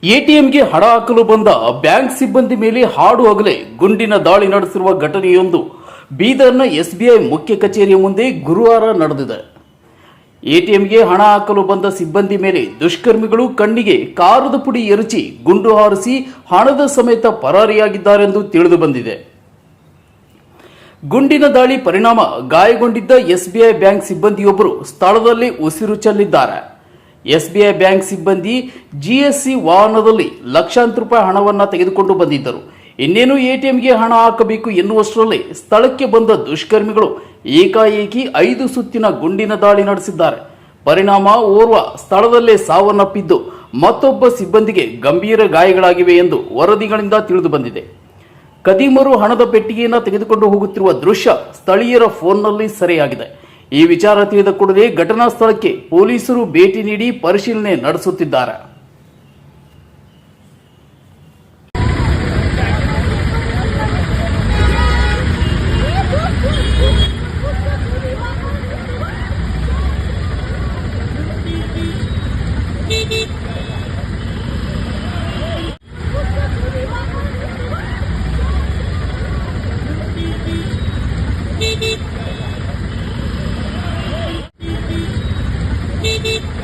ಎಟಿಎಂಗೆ ಹಣ ಹಾಕಲು ಬಂದ ಬ್ಯಾಂಕ್ ಸಿಬ್ಬಂದಿ ಮೇಲೆ ಹಾಡು ಹಗಲೇ ಗುಂಡಿನ ದಾಳಿ ನಡೆಸಿರುವ ಘಟನೆಯೊಂದು ಬೀದರ್ನ ಎಸ್ಬಿಐ ಮುಖ್ಯ ಕಚೇರಿಯ ಮುಂದೆ ಗುರುವಾರ ನಡೆದಿದೆ. ಎಟಿಎಂಗೆ ಹಣ ಹಾಕಲು ಬಂದ ಸಿಬ್ಬಂದಿ ಮೇಲೆ ದುಷ್ಕರ್ಮಿಗಳು ಕಣ್ಣಿಗೆ ಕಾರದ ಪುಡಿ ಎರಚಿ ಗುಂಡು ಹಾರಿಸಿ ಹಣದ ಸಮೇತ ಪರಾರಿಯಾಗಿದ್ದಾರೆಂದು ತಿಳಿದು ಬಂದಿದೆ. ಗುಂಡಿನ ದಾಳಿ ಪರಿಣಾಮ ಗಾಯಗೊಂಡಿದ್ದ ಎಸ್ಬಿಐ ಬ್ಯಾಂಕ್ ಸಿಬ್ಬಂದಿಯೊಬ್ಬರು ಸ್ಥಳದಲ್ಲೇ ಉಸಿರು ಚೆಲ್ಲಿದ್ದಾರೆ. ಎಸ್ಬಿಐ ಬ್ಯಾಂಕ್ ಸಿಬ್ಬಂದಿ ಜಿಎಸ್ಸಿ ವಾಹನದಲ್ಲಿ ಲಕ್ಷಾಂತರ ರೂಪಾಯಿ ಹಣವನ್ನು ತೆಗೆದುಕೊಂಡು ಬಂದಿದ್ದರು. ಇನ್ನೇನು ಎಟಿಎಂಗೆ ಹಣ ಹಾಕಬೇಕು ಎನ್ನುವಷ್ಟರಲ್ಲಿ ಸ್ಥಳಕ್ಕೆ ಬಂದ ದುಷ್ಕರ್ಮಿಗಳು ಏಕಾಏಕಿ 5 ಸುತ್ತಿನ ಗುಂಡಿನ ದಾಳಿ ನಡೆಸಿದ್ದಾರೆ. ಪರಿಣಾಮ ಓರ್ವ ಸ್ಥಳದಲ್ಲೇ ಸಾವನ್ನಪ್ಪಿದ್ದು ಮತ್ತೊಬ್ಬ ಸಿಬ್ಬಂದಿಗೆ ಗಂಭೀರ ಗಾಯಗಳಾಗಿವೆ ಎಂದು ವರದಿಗಳಿಂದ ತಿಳಿದು ಬಂದಿದೆ. ಕದೀಮರು ಹಣದ ಪೆಟ್ಟಿಗೆಯನ್ನು ತೆಗೆದುಕೊಂಡು ಹೋಗುತ್ತಿರುವ ದೃಶ್ಯ ಸ್ಥಳೀಯರ ಫೋನ್ನಲ್ಲಿ ಸೆರೆಯಾಗಿದೆ. ಈ ವಿಚಾರ ತಿಳಿದ ಕೂಡಲೇ ಘಟನಾ ಸ್ಥಳಕ್ಕೆ ಪೊಲೀಸರು ಭೇಟಿ ನೀಡಿ ಪರಿಶೀಲನೆ ನಡೆಸುತ್ತಿದ್ದಾರೆ. Beep beep.